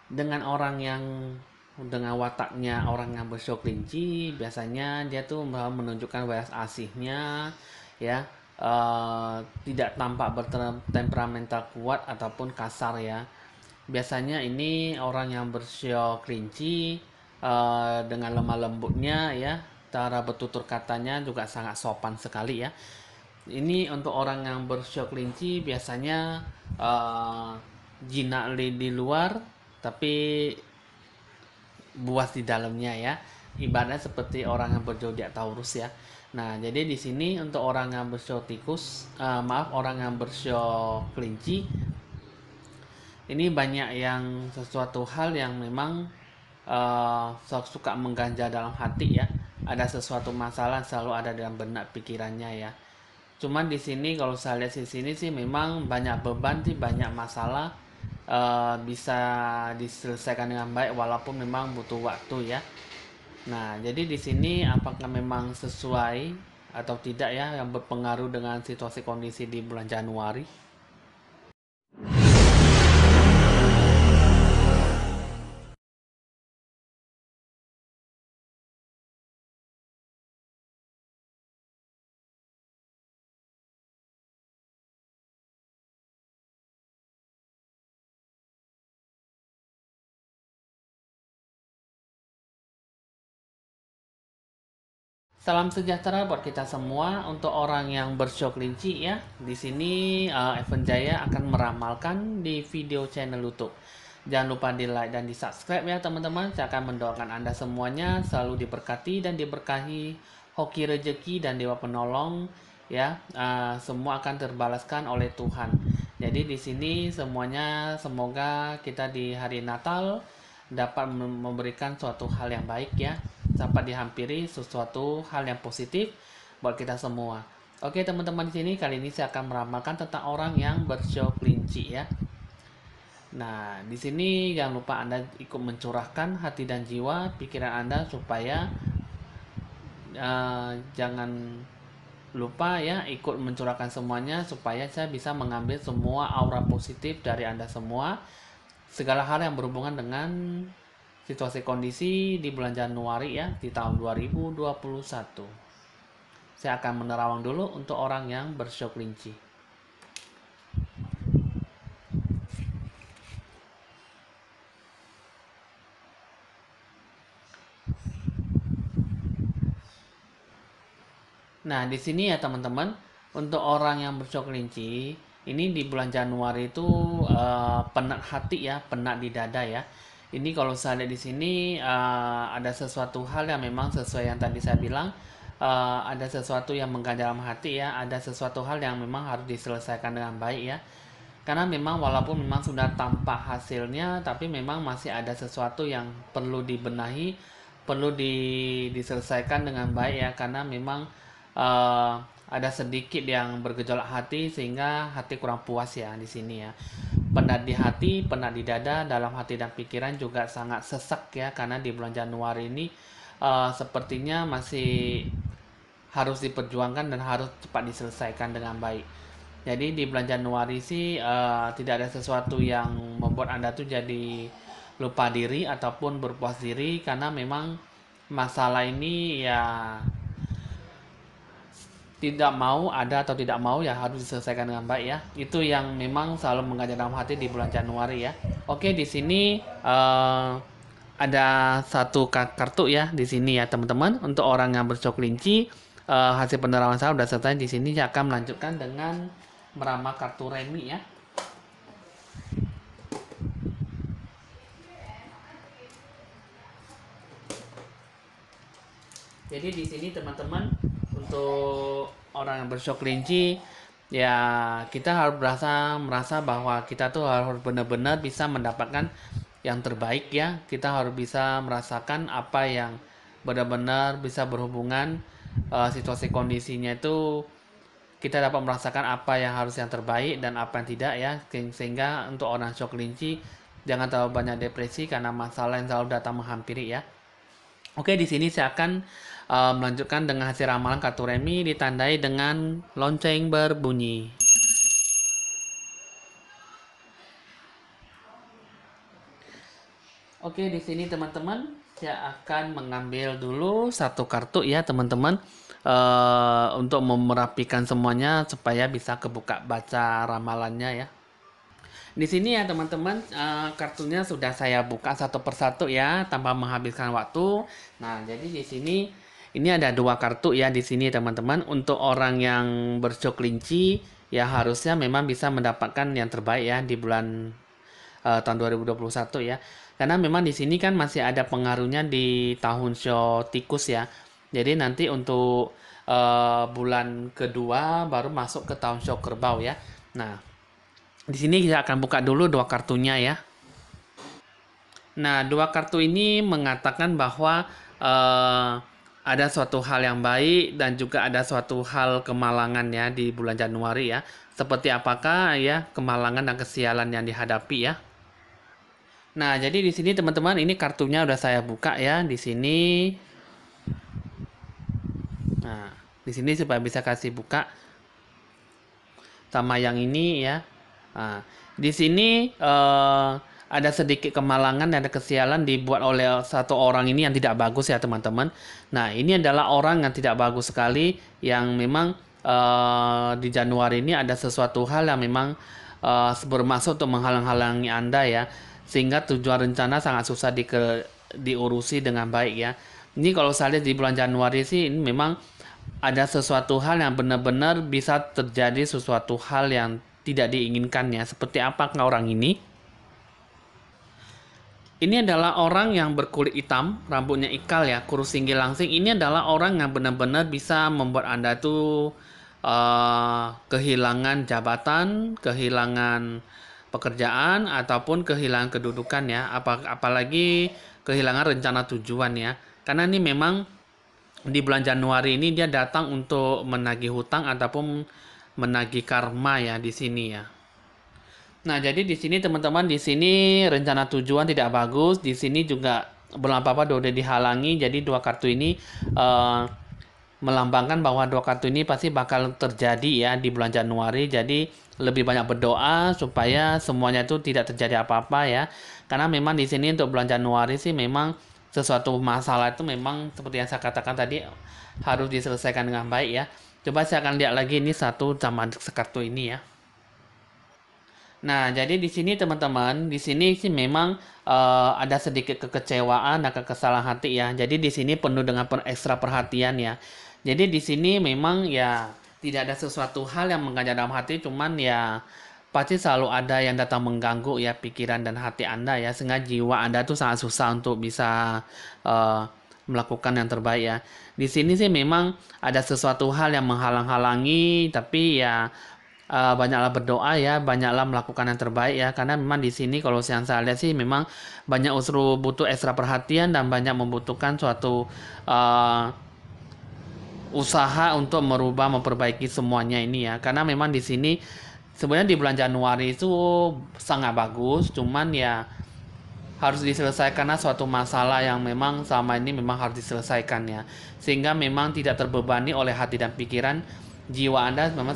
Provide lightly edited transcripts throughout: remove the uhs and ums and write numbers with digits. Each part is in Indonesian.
dengan orang yang dengan wataknya orang yang bersio kelinci, biasanya dia tuh menunjukkan welas asihnya ya, tidak tampak bertemperamental kuat ataupun kasar ya. Biasanya ini orang yang bersio kelinci dengan lemah lembutnya ya, cara bertutur katanya juga sangat sopan sekali ya. Ini untuk orang yang bersio kelinci biasanya uh, jinak di luar tapi buas di dalamnya ya. Ibaratnya seperti orang yang berzodiak Taurus ya. Nah, jadi di sini untuk orang yang bersio tikus, maaf, orang yang bersio kelinci, ini banyak yang sesuatu hal yang memang suka mengganjal dalam hati ya. Ada sesuatu masalah selalu ada dalam benak pikirannya ya. Cuman di sini kalau saya lihat di sini sih memang banyak beban sih, banyak masalah bisa diselesaikan dengan baik walaupun memang butuh waktu ya. Nah, jadi di sini apakah memang sesuai atau tidak ya yang berpengaruh dengan situasi kondisi di bulan Januari? Salam sejahtera buat kita semua. Untuk orang yang bersio kelinci ya, di sini Evan Jaya akan meramalkan di video channel YouTube. Jangan lupa di like dan di subscribe ya teman-teman. Saya akan mendoakan Anda semuanya selalu diberkati dan diberkahi hoki rezeki dan dewa penolong ya. Semua akan terbalaskan oleh Tuhan. Jadi di sini semuanya semoga kita di hari Natal dapat memberikan suatu hal yang baik ya, dapat dihampiri sesuatu hal yang positif buat kita semua. Oke teman-teman, di sini kali ini saya akan meramalkan tentang orang yang bersio kelinci ya. Nah, di sini jangan lupa Anda ikut mencurahkan hati dan jiwa pikiran Anda supaya jangan lupa ya ikut mencurahkan semuanya supaya saya bisa mengambil semua aura positif dari Anda semua, segala hal yang berhubungan dengan situasi kondisi di bulan Januari ya di tahun 2021. Saya akan menerawang dulu untuk orang yang bersio kelinci. Nah, di sini ya teman-teman, untuk orang yang bersio kelinci, ini di bulan Januari itu penat hati ya, penat di dada ya. Ini kalau saya lihat di sini ada sesuatu hal yang memang sesuai yang tadi saya bilang, ada sesuatu yang mengganjal dalam hati ya, ada sesuatu hal yang memang harus diselesaikan dengan baik ya. Karena memang walaupun memang sudah tampak hasilnya, tapi memang masih ada sesuatu yang perlu dibenahi, perlu diselesaikan dengan baik ya. Karena memang ada sedikit yang bergejolak hati sehingga hati kurang puas ya di sini ya. Penat di hati, penat di dada, dalam hati dan pikiran juga sangat sesak ya. Karena di bulan Januari ini sepertinya masih harus diperjuangkan dan harus cepat diselesaikan dengan baik. Jadi di bulan Januari sih tidak ada sesuatu yang membuat Anda tuh jadi lupa diri ataupun berpuas diri karena memang masalah ini ya tidak mau ada atau tidak mau ya harus diselesaikan dengan baik ya. Itu yang memang selalu mengajak dalam hati di bulan Januari ya. Oke, di sini ada satu kartu ya di sini ya teman-teman. Untuk orang yang bersio kelinci, hasil penerawan saya sudah selesai. Di sini saya akan melanjutkan dengan meramal kartu remi ya. Jadi di sini teman-teman, untuk orang yang bersio kelinci ya kita harus merasa bahwa kita tuh harus benar-benar bisa mendapatkan yang terbaik ya. Kita harus bisa merasakan apa yang benar-benar bisa berhubungan situasi kondisinya itu, kita dapat merasakan apa yang harus yang terbaik dan apa yang tidak ya. Sehingga untuk orang bersio kelinci jangan terlalu banyak depresi karena masalah yang selalu datang menghampiri ya. Oke, di sini saya akan melanjutkan dengan hasil ramalan kartu remi ditandai dengan lonceng berbunyi. Oke, di sini teman-teman, saya akan mengambil dulu satu kartu ya teman-teman, untuk merapikan semuanya supaya bisa kebuka baca ramalannya ya. Di sini ya teman-teman, kartunya sudah saya buka satu persatu ya tanpa menghabiskan waktu. Nah, jadi di sini ini ada dua kartu ya di sini teman-teman. Untuk orang yang bersiok kelinci ya harusnya memang bisa mendapatkan yang terbaik ya di bulan tahun 2021 ya. Karena memang di sini kan masih ada pengaruhnya di tahun show tikus ya. Jadi nanti untuk bulan kedua baru masuk ke tahun show kerbau ya. Nah, di sini kita akan buka dulu dua kartunya ya. Nah, dua kartu ini mengatakan bahwa eh, ada suatu hal yang baik dan juga ada suatu hal kemalangan ya di bulan Januari ya. Seperti apakah ya kemalangan dan kesialan yang dihadapi ya. Nah, jadi di sini teman-teman ini kartunya udah saya buka ya di sini. Nah, di sini supaya bisa kasih buka sama yang ini ya. Nah, di sini ada sedikit kemalangan dan ada kesialan dibuat oleh satu orang ini yang tidak bagus ya teman-teman. Nah, ini adalah orang yang tidak bagus sekali yang memang di Januari ini ada sesuatu hal yang memang bermaksud untuk menghalang-halangi Anda ya. Sehingga tujuan rencana sangat susah diurusi dengan baik ya. Ini kalau saya lihat di bulan Januari sih ini memang ada sesuatu hal yang benar-benar bisa terjadi sesuatu hal yang tidak diinginkannya. Seperti apakah orang ini? Ini adalah orang yang berkulit hitam, rambutnya ikal ya, kurus tinggi langsing. Ini adalah orang yang benar-benar bisa membuat Anda tuh kehilangan jabatan, kehilangan pekerjaan, ataupun kehilangan kedudukan ya. Apalagi kehilangan rencana tujuan ya. Karena ini memang di bulan Januari ini dia datang untuk menagih hutang ataupun menagih karma ya di sini ya. Nah, jadi di sini teman-teman di sini rencana tujuan tidak bagus, di sini juga belum apa-apa udah dihalangi. Jadi dua kartu ini eh, melambangkan bahwa dua kartu ini pasti bakal terjadi ya di bulan Januari. Jadi lebih banyak berdoa supaya semuanya itu tidak terjadi apa-apa ya. Karena memang di sini untuk bulan Januari sih memang sesuatu masalah itu memang seperti yang saya katakan tadi harus diselesaikan dengan baik ya. Coba saya akan lihat lagi ini satu sama kartu ini ya. Nah, jadi di sini teman-teman, di sini sih memang ada sedikit kekecewaan dan kekesalan hati ya. Jadi di sini penuh dengan ekstra perhatian ya. Jadi di sini memang ya tidak ada sesuatu hal yang mengganjal dalam hati, cuman ya pasti selalu ada yang datang mengganggu ya pikiran dan hati Anda ya. Sehingga jiwa Anda tuh sangat susah untuk bisa eh, melakukan yang terbaik ya. Di sini sih memang ada sesuatu hal yang menghalang-halangi, tapi ya banyaklah berdoa ya, banyaklah melakukan yang terbaik ya, karena memang di sini kalau yang saya lihat sih memang banyak unsur butuh ekstra perhatian dan banyak membutuhkan suatu uh, usaha untuk merubah memperbaiki semuanya ini ya, karena memang di sini sebenarnya di bulan Januari itu sangat bagus, cuman ya harus diselesaikan karena suatu masalah yang memang selama ini memang harus diselesaikan ya, sehingga memang tidak terbebani oleh hati dan pikiran. Jiwa Anda memang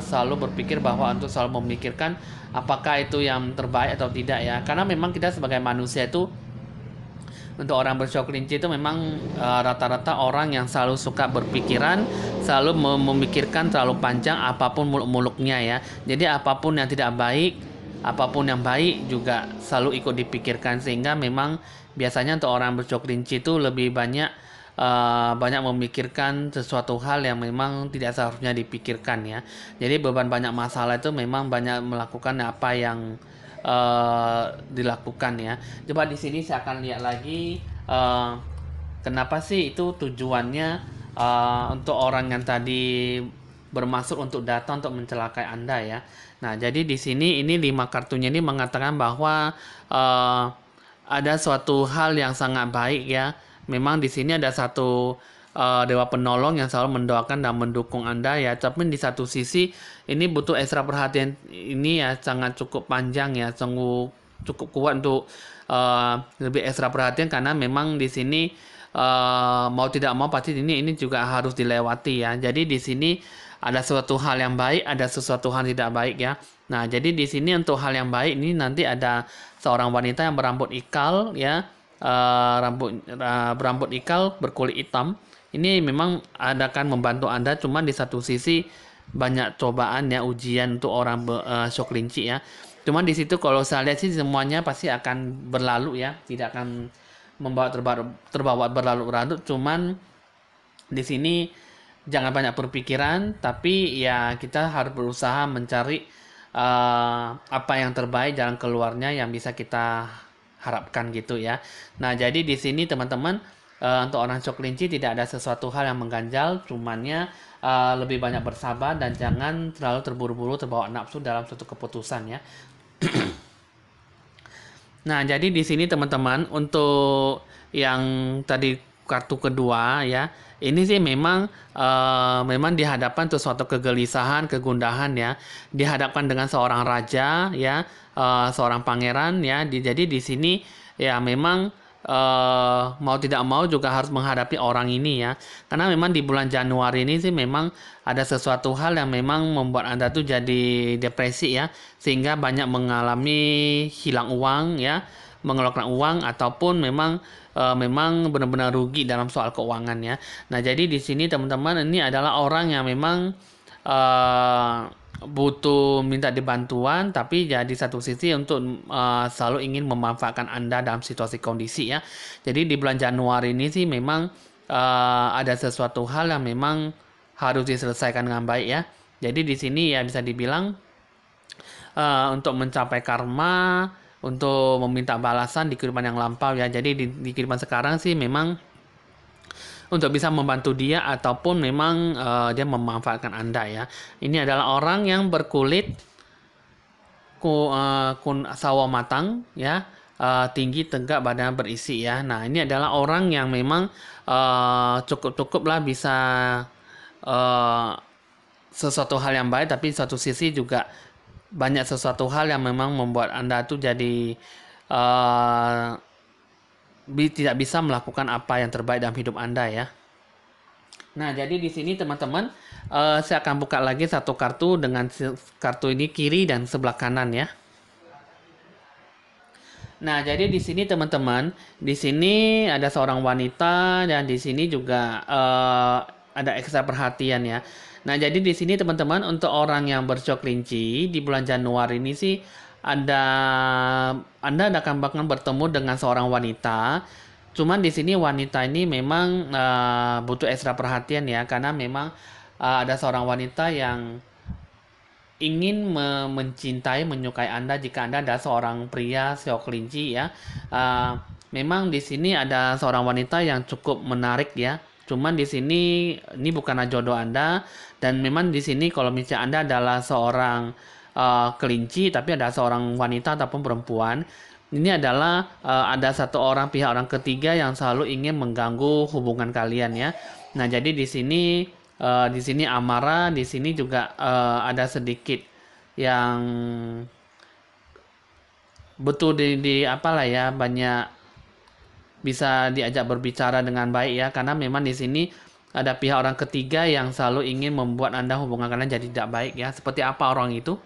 selalu berpikir bahwa untuk selalu memikirkan apakah itu yang terbaik atau tidak ya, karena memang kita sebagai manusia itu untuk orang bersiok kelinci itu memang rata-rata orang yang selalu suka berpikiran, selalu memikirkan terlalu panjang apapun muluk-muluknya ya. Jadi apapun yang tidak baik, apapun yang baik juga selalu ikut dipikirkan, sehingga memang biasanya untuk orang bersiok kelinci itu lebih banyak memikirkan sesuatu hal yang memang tidak seharusnya dipikirkan ya. Jadi beban banyak masalah itu memang banyak melakukan apa yang dilakukan ya. Coba di sini saya akan lihat lagi kenapa sih itu tujuannya untuk orang yang tadi bermaksud untuk datang untuk mencelakai Anda ya. Nah, jadi di sini ini 5 kartunya ini mengatakan bahwa ada suatu hal yang sangat baik ya. Memang di sini ada satu dewa penolong yang selalu mendoakan dan mendukung Anda ya. Tapi di satu sisi ini butuh ekstra perhatian ini ya, sangat cukup panjang ya, cukup kuat untuk lebih ekstra perhatian, karena memang di sini mau tidak mau pasti ini juga harus dilewati ya. Jadi di sini ada sesuatu hal yang baik, ada sesuatu hal tidak baik ya. Nah, jadi di sini untuk hal yang baik ini nanti ada seorang wanita yang berambut ikal ya, berambut ikal berkulit hitam. Ini memang akan membantu Anda, cuman di satu sisi banyak cobaan ya, ujian untuk orang show kelinci ya. Cuman di situ kalau saya lihat sih semuanya pasti akan berlalu ya, tidak akan terbawa berlarut-larut. Cuman di sini jangan banyak berpikiran, tapi ya kita harus berusaha mencari apa yang terbaik, jalan keluarnya yang bisa kita harapkan gitu ya. Nah, jadi di sini teman-teman, untuk orang show kelinci tidak ada sesuatu hal yang mengganjal, cumannya lebih banyak bersabar dan jangan terlalu terburu-buru terbawa nafsu dalam suatu keputusan ya. Nah, jadi di sini teman-teman untuk yang tadi kartu kedua ya, ini sih memang dihadapkan sesuatu kegelisahan, kegundahan ya, dihadapkan dengan seorang raja ya, seorang pangeran ya. Jadi di sini ya memang mau tidak mau juga harus menghadapi orang ini ya, karena memang di bulan Januari ini sih memang ada sesuatu hal yang memang membuat Anda tuh jadi depresi ya, sehingga banyak mengalami hilang uang ya, mengeluarkan uang ataupun memang benar-benar rugi dalam soal keuangan ya. Nah, jadi di sini teman-teman ini adalah orang yang memang butuh minta dibantuan, tapi jadi satu sisi untuk selalu ingin memanfaatkan Anda dalam situasi kondisi ya. Jadi di bulan Januari ini sih memang ada sesuatu hal yang memang harus diselesaikan dengan baik ya. Jadi di sini ya bisa dibilang untuk mencapai karma, untuk meminta balasan di kehidupan yang lampau ya. Jadi di kehidupan sekarang sih memang untuk bisa membantu dia ataupun memang dia memanfaatkan Anda ya. Ini adalah orang yang berkulit sawo matang ya, tinggi tegak badan berisi ya. Nah, ini adalah orang yang memang cukup lah bisa sesuatu hal yang baik, tapi satu sisi juga banyak sesuatu hal yang memang membuat Anda tuh jadi tidak bisa melakukan apa yang terbaik dalam hidup Anda ya. Nah, jadi di sini teman-teman, saya akan buka lagi satu kartu dengan kartu ini kiri dan sebelah kanan ya. Nah, jadi di sini teman-teman, di sini ada seorang wanita dan di sini juga ada ekstra perhatian ya. Nah, jadi di sini teman-teman untuk orang yang bercok kelinci di bulan Januari ini sih ada Anda akan bahkan bertemu dengan seorang wanita. Cuman di sini wanita ini memang butuh ekstra perhatian ya, karena memang ada seorang wanita yang ingin mencintai, menyukai Anda jika Anda adalah seorang pria sio kelinci ya. Memang di sini ada seorang wanita yang cukup menarik ya. Cuman di sini ini bukanlah jodoh Anda, dan memang di sini kalau misalnya Anda adalah seorang kelinci tapi ada seorang wanita ataupun perempuan, ini adalah ada satu orang pihak orang ketiga yang selalu ingin mengganggu hubungan kalian ya. Nah, jadi di sini amarah, di sini juga ada sedikit yang betul di apalah ya, banyak bisa diajak berbicara dengan baik ya, karena memang di sini ada pihak orang ketiga yang selalu ingin membuat Anda hubungan kalian jadi tidak baik ya. Seperti apa orang itu?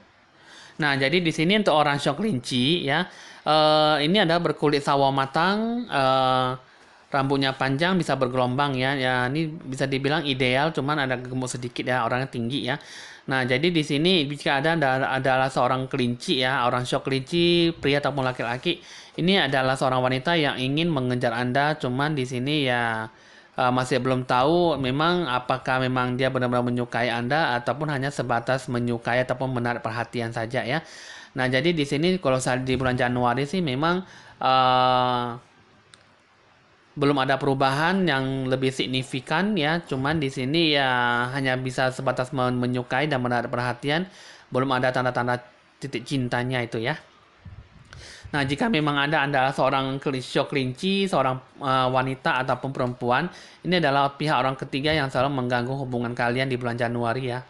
Nah, jadi di sini untuk orang show kelinci ya, ini ada berkulit sawo matang, rambutnya panjang bisa bergelombang ya. Ya, ini bisa dibilang ideal, cuman ada gemuk sedikit ya, orangnya tinggi ya. Nah, jadi di sini jika adalah seorang kelinci ya, orang show kelinci pria ataupun laki-laki, ini adalah seorang wanita yang ingin mengejar Anda, cuman di sini ya masih belum tahu memang apakah memang dia benar-benar menyukai Anda ataupun hanya sebatas menyukai ataupun menarik perhatian saja ya. Nah, jadi di sini kalau saat di bulan Januari sih memang belum ada perubahan yang lebih signifikan ya. Cuman di sini ya hanya bisa sebatas menyukai dan menarik perhatian, belum ada tanda-tanda titik cintanya itu ya. Nah, jika memang Anda adalah seorang show kelinci, seorang wanita ataupun perempuan, ini adalah pihak orang ketiga yang selalu mengganggu hubungan kalian di bulan Januari ya.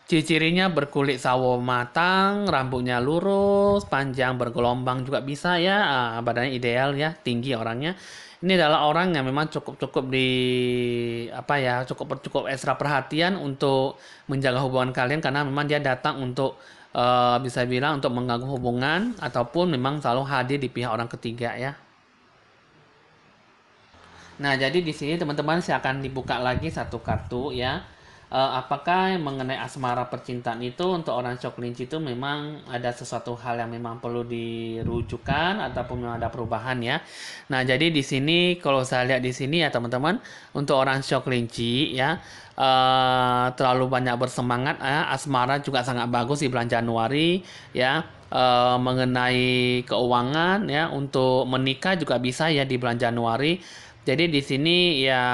Ciri-cirinya berkulit sawo matang, rambutnya lurus, panjang bergelombang juga bisa ya, badannya ideal ya, tinggi orangnya. Ini adalah orang yang memang cukup-cukup di apa ya, cukup ekstra perhatian untuk menjaga hubungan kalian karena memang dia datang untuk bisa bilang untuk mengganggu hubungan ataupun memang selalu hadir di pihak orang ketiga ya. Nah, jadi di sini teman-teman saya akan dibuka lagi satu kartu ya. Apakah mengenai asmara percintaan itu untuk orang shock kelinci itu memang ada sesuatu hal yang memang perlu dirujukan ataupun memang ada perubahan ya. Nah, jadi di sini kalau saya lihat di sini ya teman-teman, untuk orang shock kelinci ya terlalu banyak bersemangat ya. Asmara juga sangat bagus di bulan Januari ya. Mengenai keuangan ya, untuk menikah juga bisa ya di bulan Januari. Jadi di sini ya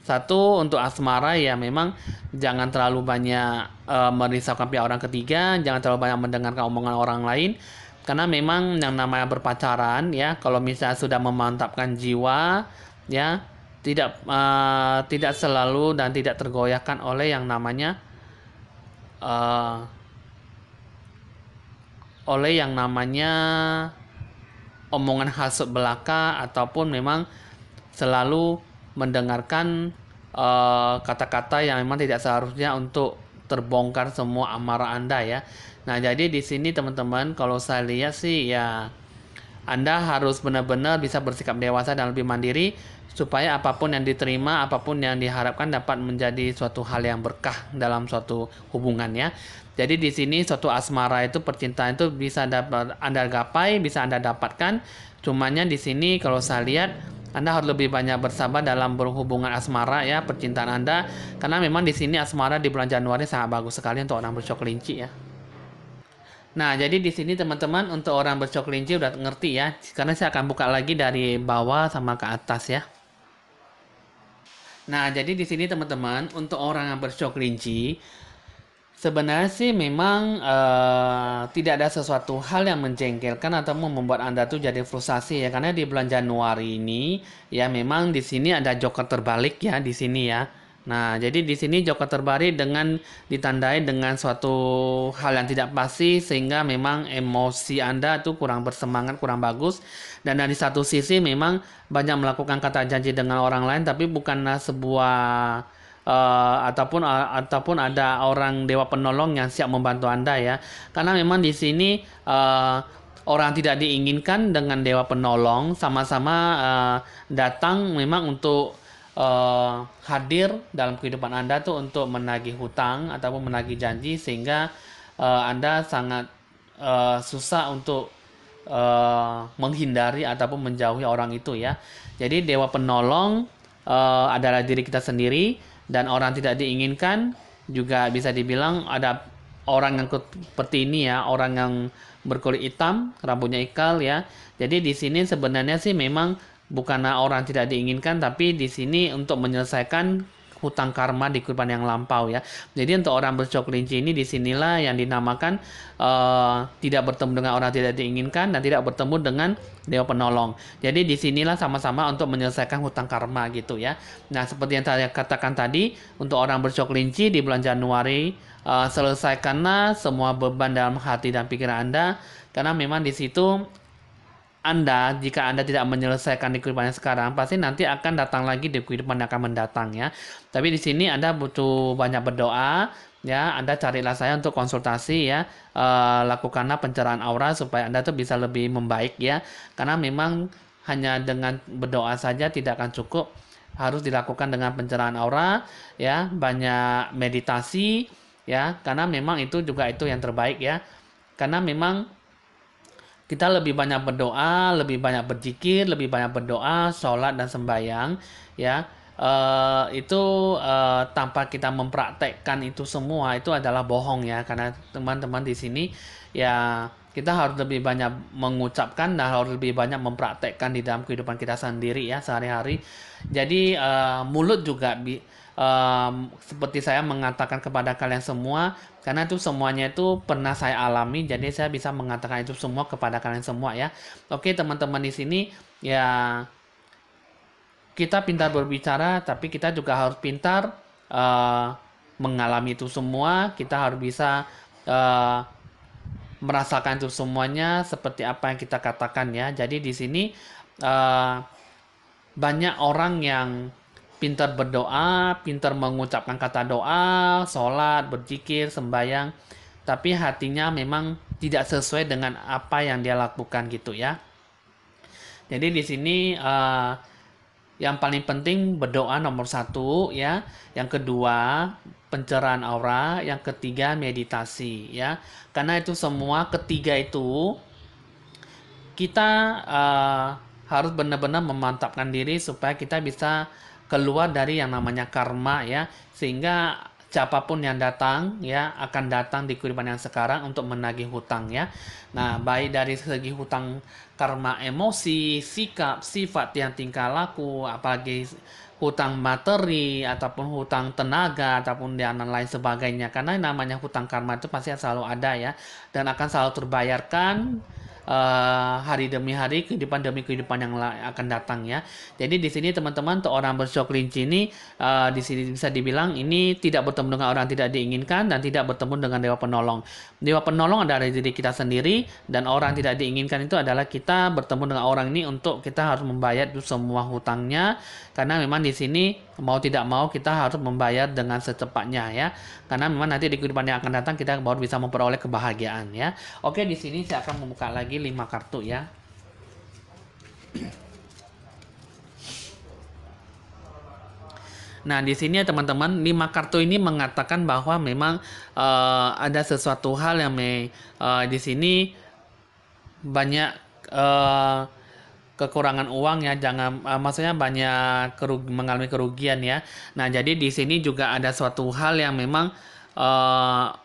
satu untuk asmara ya memang jangan terlalu banyak merisaukan pihak orang ketiga, jangan terlalu banyak mendengarkan omongan orang lain karena memang yang namanya berpacaran ya kalau misalnya sudah memantapkan jiwa ya tidak selalu dan tidak tergoyahkan oleh yang namanya uh, omongan hasut belaka ataupun memang selalu mendengarkan kata-kata yang memang tidak seharusnya untuk terbongkar semua amarah Anda ya. Nah, jadi di sini teman-teman kalau saya lihat sih ya anda harus benar-benar bisa bersikap dewasa dan lebih mandiri supaya apapun yang diterima, apapun yang diharapkan dapat menjadi suatu hal yang berkah dalam suatu hubungan ya. Jadi di sini suatu asmara itu percintaan itu bisa dapat Anda gapai, bisa Anda dapatkan. Cumanya di sini kalau saya lihat Anda harus lebih banyak bersabar dalam berhubungan asmara ya percintaan Anda karena memang di sini asmara di bulan Januari sangat bagus sekali untuk orang bersyok kelinci ya. Nah, jadi di sini teman-teman untuk orang bercok kelinci udah ngerti ya. Karena saya akan buka lagi dari bawah sama ke atas ya. Nah, jadi di sini teman-teman untuk orang yang bercok kelinci sebenarnya sih memang tidak ada sesuatu hal yang menjengkelkan atau membuat Anda tuh jadi frustasi ya karena di bulan Januari ini ya memang di sini ada joker terbalik ya di sini ya. Nah, jadi di sini joker terbalik dengan ditandai dengan suatu hal yang tidak pasti sehingga memang emosi Anda tuh kurang bersemangat, kurang bagus dan dari satu sisi memang banyak melakukan kata janji dengan orang lain tapi bukanlah sebuah ataupun ada orang dewa penolong yang siap membantu Anda ya. Karena memang di sini orang tidak diinginkan dengan dewa penolong sama-sama datang memang untuk hadir dalam kehidupan Anda tuh untuk menagih hutang ataupun menagih janji sehingga Anda sangat susah untuk menghindari ataupun menjauhi orang itu ya. Jadi dewa penolong adalah diri kita sendiri dan orang tidak diinginkan juga bisa dibilang ada orang yang seperti ini ya, orang yang berkulit hitam, rambutnya ikal ya. Jadi di sini sebenarnya sih memang bukanlah orang tidak diinginkan, tapi di sini untuk menyelesaikan hutang karma di kehidupan yang lampau ya. Jadi untuk orang bercok kelinci ini disinilah yang dinamakan tidak bertemu dengan orang tidak diinginkan dan tidak bertemu dengan dewa penolong. Jadi disinilah sama-sama untuk menyelesaikan hutang karma gitu ya. Nah seperti yang saya katakan tadi untuk orang bercok kelinci di bulan Januari selesaikanlah semua beban dalam hati dan pikiran Anda karena memang di situ jika Anda tidak menyelesaikan di kehidupan yang sekarang, pasti nanti akan datang lagi di kehidupan yang akan mendatang ya. Tapi di sini Anda butuh banyak berdoa, ya. Anda carilah saya untuk konsultasi ya. Lakukanlah pencerahan aura supaya Anda tuh bisa lebih membaik ya. Karena memang hanya dengan berdoa saja tidak akan cukup. Harus dilakukan dengan pencerahan aura, ya. Banyak meditasi, ya. Karena memang itu juga itu yang terbaik ya. Karena memang kita lebih banyak berdoa, lebih banyak berzikir, lebih banyak berdoa, sholat dan sembahyang, ya. Itu tanpa kita mempraktekkan itu semua itu adalah bohong ya, karena teman-teman di sini ya kita harus lebih banyak mengucapkan dan harus lebih banyak mempraktekkan di dalam kehidupan kita sendiri ya sehari-hari. Jadi mulut juga seperti saya mengatakan kepada kalian semua karena itu semuanya itu pernah saya alami jadi saya bisa mengatakan itu semua kepada kalian semua ya. Oke teman-teman di sini ya kita pintar berbicara tapi kita juga harus pintar uh, mengalami itu semua, kita harus bisa uh, merasakan itu semuanya seperti apa yang kita katakan ya. Jadi di sini uh, banyak orang yang pintar berdoa, pintar mengucapkan kata doa, sholat, berzikir, sembahyang, tapi hatinya memang tidak sesuai dengan apa yang dia lakukan gitu ya. Jadi di sini yang paling penting berdoa nomor satu ya, yang kedua pencerahan aura, yang ketiga meditasi ya. Karena itu semua ketiga itu kita harus benar-benar memantapkan diri supaya kita bisa keluar dari yang namanya karma ya, sehingga siapapun yang datang ya akan datang di kehidupan yang sekarang untuk menagih hutang ya. Nah, baik dari segi hutang karma emosi, sikap, sifat yang tingkah laku, apalagi hutang materi ataupun hutang tenaga ataupun dan lain sebagainya. Karena namanya hutang karma itu pasti selalu ada ya, dan akan selalu terbayarkan hari demi hari, kehidupan demi kehidupan yang akan datang ya. Jadi di sini teman-teman, untuk orang bersyok kelinci ini di sini bisa dibilang ini tidak bertemu dengan orang tidak diinginkan dan tidak bertemu dengan dewa penolong. Dewa penolong adalah diri kita sendiri, dan orang tidak diinginkan itu adalah kita bertemu dengan orang ini untuk kita harus membayar itu semua hutangnya, karena memang di sini mau tidak mau kita harus membayar dengan secepatnya ya. Karena memang nanti di kehidupan yang akan datang kita baru bisa memperoleh kebahagiaan ya. Oke, di sini saya akan membuka lagi 5 kartu ya. Nah, di sini ya teman-teman, 5 kartu ini mengatakan bahwa memang ada sesuatu hal yang di sini banyak kekurangan uang ya, jangan maksudnya banyak mengalami kerugian ya. Nah, jadi di sini juga ada suatu hal yang memang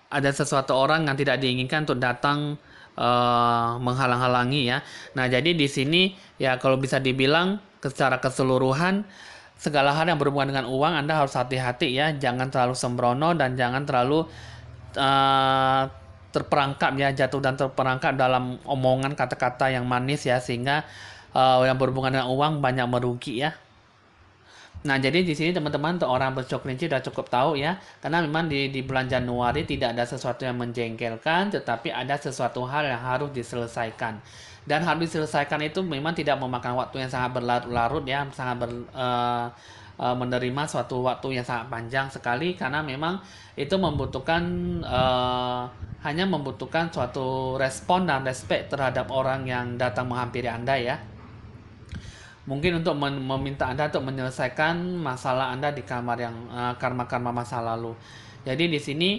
ada sesuatu orang yang tidak diinginkan untuk datang menghalang-halangi ya. Nah, jadi di sini ya kalau bisa dibilang secara keseluruhan segala hal yang berhubungan dengan uang Anda harus hati-hati ya, jangan terlalu sembrono dan jangan terlalu terperangkap ya, jatuh dan terperangkap dalam omongan kata-kata yang manis ya, sehingga yang berhubungan dengan uang banyak merugi ya. Nah, jadi di sini teman-teman, untuk orang bersyok kelinci sudah cukup tahu ya, karena memang di bulan Januari tidak ada sesuatu yang menjengkelkan, tetapi ada sesuatu hal yang harus diselesaikan. Dan harus diselesaikan itu memang tidak memakan waktu yang sangat berlarut-larut ya, menerima suatu waktu yang sangat panjang sekali, karena memang itu membutuhkan hanya membutuhkan suatu respon dan respek terhadap orang yang datang menghampiri Anda ya. Mungkin untuk meminta Anda untuk menyelesaikan masalah Anda di kamar yang karma-karma masa lalu. Jadi di sini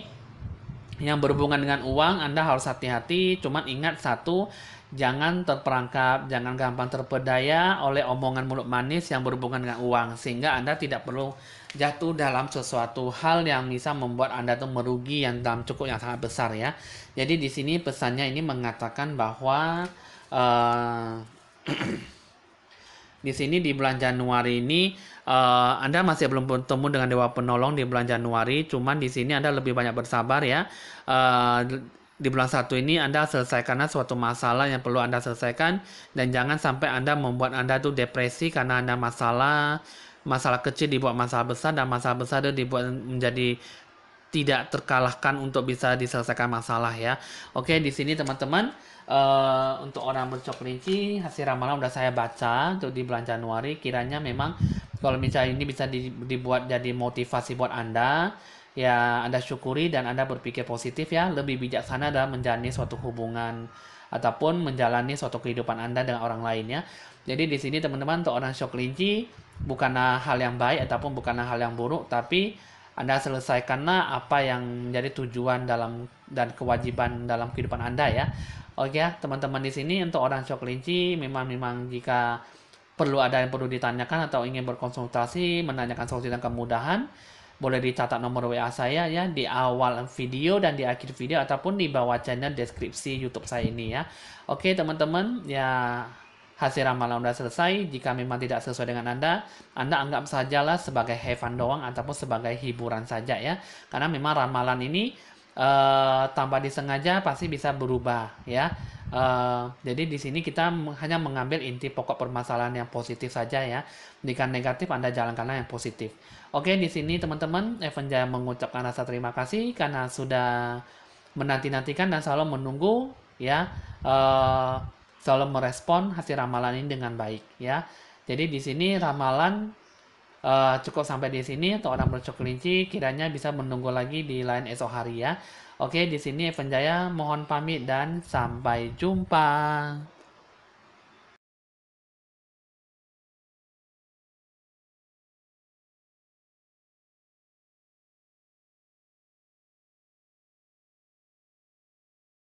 yang berhubungan dengan uang Anda harus hati-hati. Cuman ingat satu, jangan terperangkap, jangan gampang terpedaya oleh omongan mulut manis yang berhubungan dengan uang, sehingga Anda tidak perlu jatuh dalam sesuatu hal yang bisa membuat Anda tuh merugi yang dalam cukup yang sangat besar ya. Jadi di sini pesannya ini mengatakan bahwa di sini di bulan Januari ini Anda masih belum bertemu dengan dewa penolong di bulan Januari, cuman di sini Anda lebih banyak bersabar ya. Di bulan 1 ini Anda selesaikan suatu masalah yang perlu Anda selesaikan, dan jangan sampai Anda membuat Anda tuh depresi karena Anda masalah kecil dibuat masalah besar, dan masalah besar itu dibuat menjadi tidak terkalahkan untuk bisa diselesaikan masalah ya. Oke, di sini teman-teman, untuk orang bersyok kelinci, hasil ramalan udah saya baca untuk di bulan Januari. Kiranya memang kalau misalnya ini bisa dibuat jadi motivasi buat Anda ya, Anda syukuri dan Anda berpikir positif ya, lebih bijaksana dalam menjalani suatu hubungan ataupun menjalani suatu kehidupan Anda dengan orang lain ya. Jadi di sini teman-teman, untuk orang syok kelinci bukanlah hal yang baik ataupun bukanlah hal yang buruk, tapi Anda selesaikanlah apa yang menjadi tujuan dalam dan kewajiban dalam kehidupan Anda ya. Oke ya, teman-teman, di sini untuk orang syok kelinci memang jika perlu ada yang perlu ditanyakan atau ingin berkonsultasi menanyakan solusi dan kemudahan, boleh dicatat nomor WA saya ya di awal video dan di akhir video ataupun di bawah channel deskripsi YouTube saya ini ya. Oke teman-teman, ya hasil ramalan udah selesai. Jika memang tidak sesuai dengan Anda anggap sajalah sebagai have fun doang ataupun sebagai hiburan saja ya. Karena memang ramalan ini tanpa disengaja pasti bisa berubah ya. Jadi di sini kita hanya mengambil inti pokok permasalahan yang positif saja ya. Jika negatif Anda jalankanlah yang positif. Oke, di sini teman-teman, Evan Jaya mengucapkan rasa terima kasih karena sudah menanti-nantikan dan selalu menunggu ya, selalu merespon hasil ramalan ini dengan baik ya. Jadi di sini ramalan cukup sampai di sini. Untuk orang bercok kelinci kiranya bisa menunggu lagi di lain esok hari ya. Oke, di sini Evan Jaya mohon pamit dan sampai jumpa.